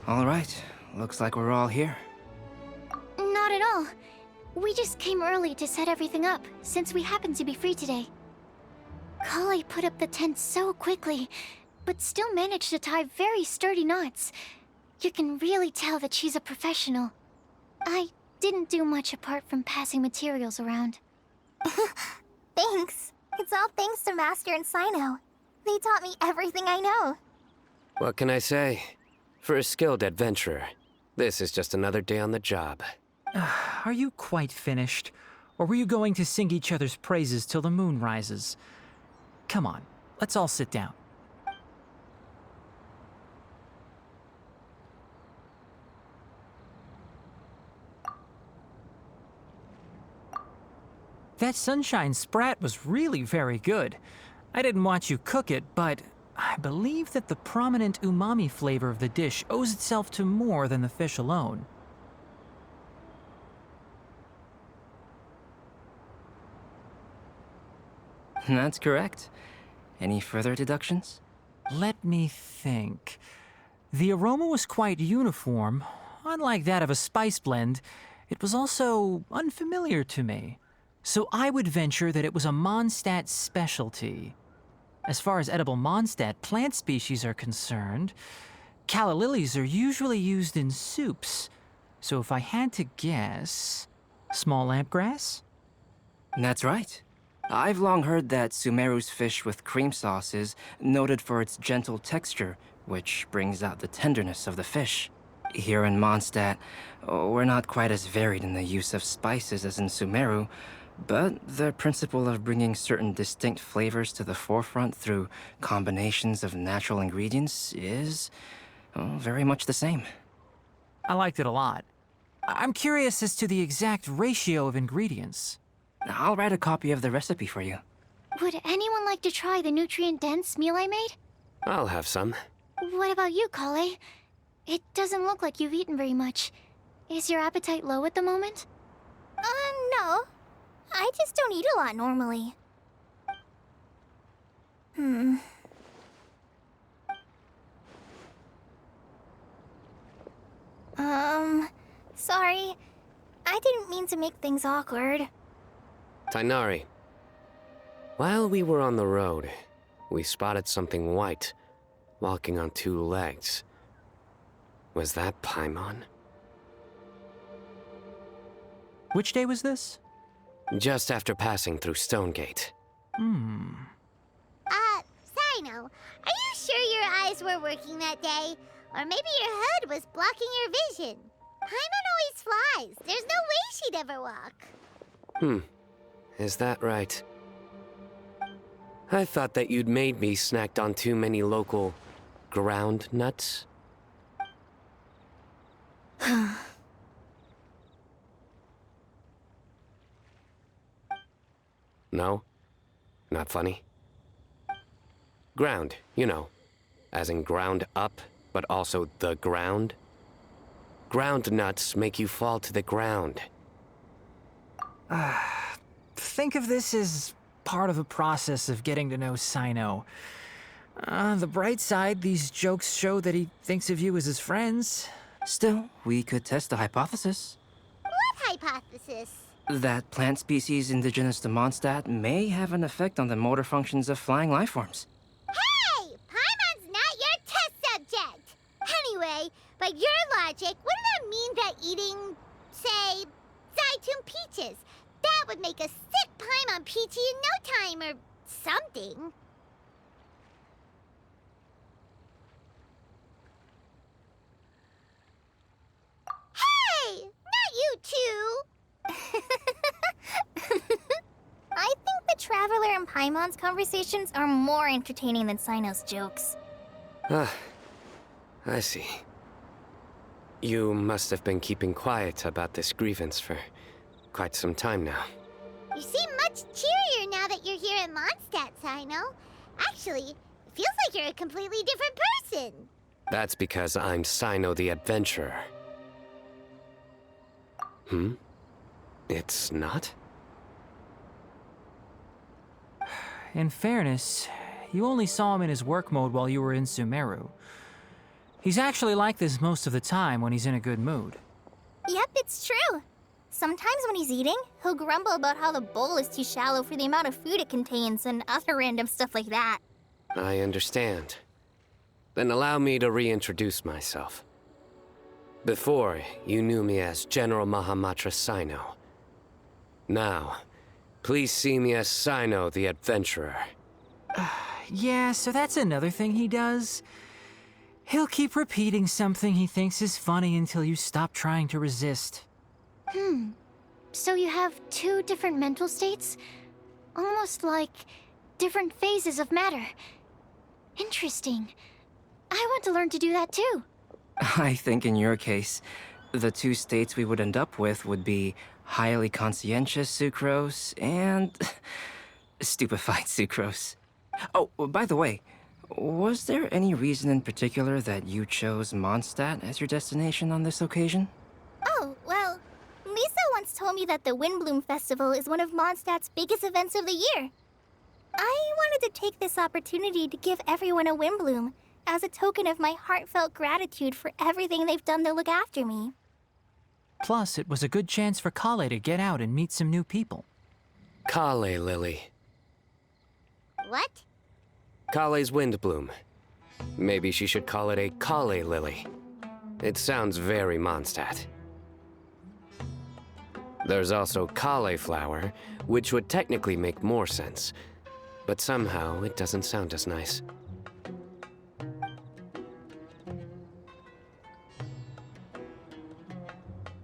All right, looks like we're all here. Not at all. We just came early to set everything up, since we happen to be free today. Kale put up the tent so quickly, but still managed to tie very sturdy knots. You can really tell that she's a professional. I didn't do much apart from passing materials around. Thanks. It's all thanks to Master and Sino. They taught me everything I know. What can I say? For a skilled adventurer, this is just another day on the job. Are you quite finished? Or were you going to sing each other's praises till the moon rises? Come on, let's all sit down. That sunshine sprat was really very good. I didn't watch you cook it, but I believe that the prominent umami flavor of the dish owes itself to more than the fish alone. That's correct. Any further deductions? Let me think. The aroma was quite uniform. Unlike that of a spice blend, it was also unfamiliar to me. So I would venture that it was a Mondstadt specialty. As far as edible Mondstadt plant species are concerned, calla lilies are usually used in soups. So if I had to guess, small lampgrass? That's right. I've long heard that Sumeru's fish with cream sauce is noted for its gentle texture, which brings out the tenderness of the fish. Here in Mondstadt, we're not quite as varied in the use of spices as in Sumeru, but the principle of bringing certain distinct flavors to the forefront through combinations of natural ingredients is very much the same. I liked it a lot. I'm curious as to the exact ratio of ingredients. I'll write a copy of the recipe for you. Would anyone like to try the nutrient-dense meal I made? I'll have some. What about you, Kale? It doesn't look like you've eaten very much. Is your appetite low at the moment? No. I just don't eat a lot normally. Sorry. I didn't mean to make things awkward. Tainari. While we were on the road, we spotted something white, walking on two legs. Was that Paimon? Which day was this? Just after passing through Stonegate. Sino, are you sure your eyes were working that day? Or maybe your hood was blocking your vision? Paimon always flies. There's no way she'd ever walk. Is that right? I thought that you'd made me snacked on too many local ground nuts. No? Not funny? Ground, you know. As in ground up, but also the ground. Ground nuts make you fall to the ground. Think of this as part of the process of getting to know Sino. On the bright side, these jokes show that he thinks of you as his friends. Still, we could test the hypothesis. What hypothesis? That plant species indigenous to Mondstadt may have an effect on the motor functions of flying lifeforms. Hey! Paimon's not your test subject! Anyway, by your logic, wouldn't that mean that eating, say, Zaitun peaches, that would make a sick Paimon peachy in no time or something? Hey! Not you two! I think the Traveler and Paimon's conversations are more entertaining than Sino's jokes. I see. You must have been keeping quiet about this grievance for quite some time now. You seem much cheerier now that you're here in Mondstadt, Sino. Actually, it feels like you're a completely different person. That's because I'm Sino the Adventurer. It's not? In fairness, you only saw him in his work mode while you were in Sumeru. He's actually like this most of the time when he's in a good mood. Yep, it's true. Sometimes when he's eating, he'll grumble about how the bowl is too shallow for the amount of food it contains and other random stuff like that. I understand. Then allow me to reintroduce myself. Before, you knew me as General Mahamatra Sino. Now, please see me as Sino the Adventurer. Yeah, so that's another thing he does. He'll keep repeating something he thinks is funny until you stop trying to resist. So you have two different mental states? Almost like different phases of matter. Interesting. I want to learn to do that too. I think in your case, the two states we would end up with would be highly conscientious sucrose and stupefied sucrose. Oh, by the way, was there any reason in particular that you chose Mondstadt as your destination on this occasion? Oh, well, Lisa once told me that the Windbloom Festival is one of Mondstadt's biggest events of the year. I wanted to take this opportunity to give everyone a Windbloom as a token of my heartfelt gratitude for everything they've done to look after me. Plus, it was a good chance for Kale to get out and meet some new people. Kale Lily. What? Kale's Windbloom. Maybe she should call it a Kale Lily. It sounds very Mondstadt. There's also cauliflower, which would technically make more sense, but somehow it doesn't sound as nice.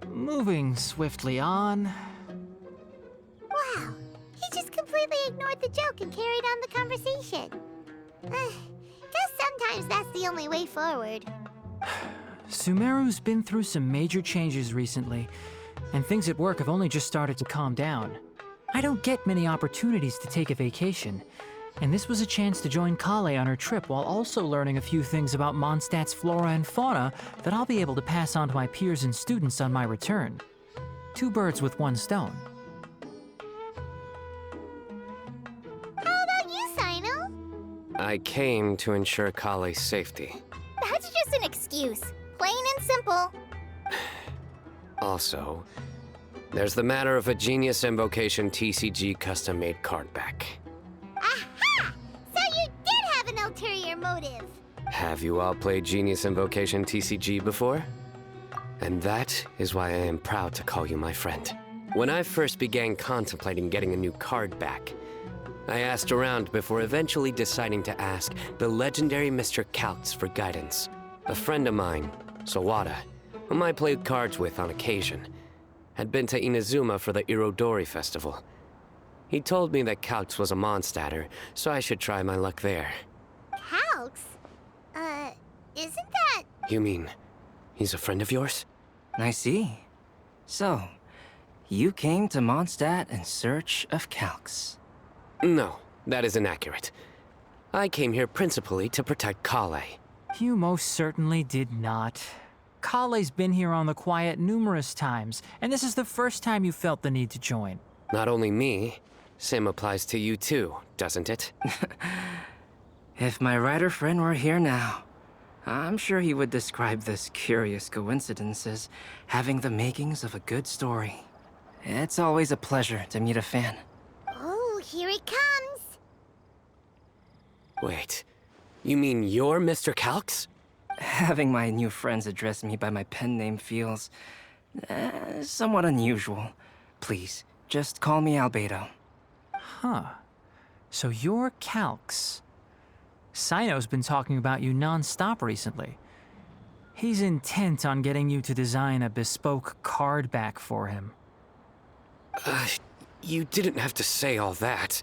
Moving swiftly on. Wow, he just completely ignored the joke and carried on the conversation. Guess sometimes that's the only way forward. Sumeru's been through some major changes recently, and things at work have only just started to calm down. I don't get many opportunities to take a vacation, and this was a chance to join Kale on her trip while also learning a few things about Mondstadt's flora and fauna that I'll be able to pass on to my peers and students on my return. Two birds with one stone. How about you, Sino? I came to ensure Kale's safety. That's just an excuse. Plain and simple. Also, there's the matter of a Genius Invocation TCG custom-made card back. Aha! So you did have an ulterior motive. Have you all played Genius Invocation TCG before? And that is why I am proud to call you my friend. When I first began contemplating getting a new card back, I asked around before eventually deciding to ask the legendary Mr. Calx for guidance. A friend of mine, Sawada, whom I played cards with on occasion, had been to Inazuma for the Irodori festival. He told me that Calx was a Mondstadter, so I should try my luck there. Calx? Isn't that... You mean, he's a friend of yours? I see. So, you came to Mondstadt in search of Calx. No, that is inaccurate. I came here principally to protect Kale. You most certainly did not. Kale's been here on the quiet numerous times, and this is the first time you felt the need to join. Not only me, same applies to you too, doesn't it? If my writer friend were here now, I'm sure he would describe this curious coincidence as having the makings of a good story. It's always a pleasure to meet a fan. Oh, here it comes. Wait, you mean you're Mr. Calx? Having my new friends address me by my pen name feels somewhat unusual. Please, just call me Albedo. Huh. So you're Calx. Sino's been talking about you non-stop recently. He's intent on getting you to design a bespoke card back for him. You didn't have to say all that.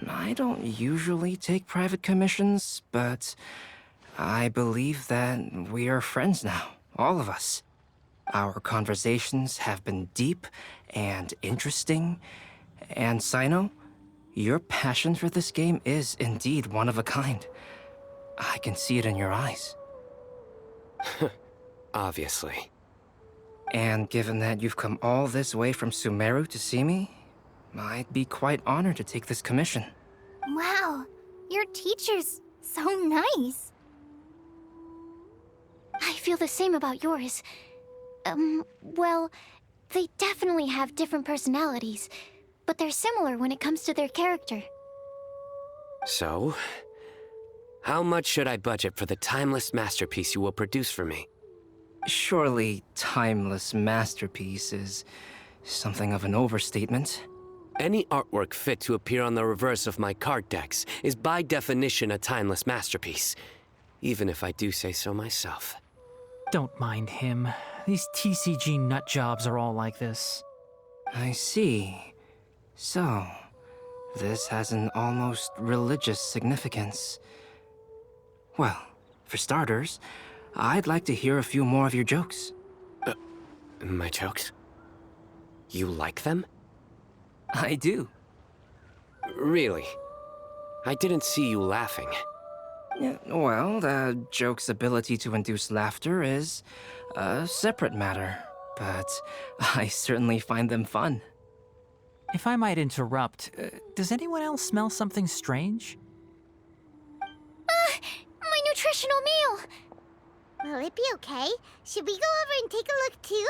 I don't usually take private commissions, but I believe that we are friends now, all of us. Our conversations have been deep and interesting, and Sino, your passion for this game is indeed one of a kind. I can see it in your eyes. Obviously. And given that you've come all this way from Sumeru to see me, I'd be quite honored to take this commission. Wow, your teacher's so nice. feel the same about yours. Well, they definitely have different personalities, but they're similar when it comes to their character. So, how much should I budget for the timeless masterpiece you will produce for me? Surely, timeless masterpiece is something of an overstatement. Any artwork fit to appear on the reverse of my card decks is by definition a timeless masterpiece, even if I do say so myself. Don't mind him. These TCG nutjobs are all like this. I see. So, this has an almost religious significance. Well, for starters, I'd like to hear a few more of your jokes. My jokes? You like them? I do. Really? I didn't see you laughing. Yeah, well, the joke's ability to induce laughter is a separate matter, but I certainly find them fun. If I might interrupt, does anyone else smell something strange? My nutritional meal! Will it be okay? Should we go over and take a look too?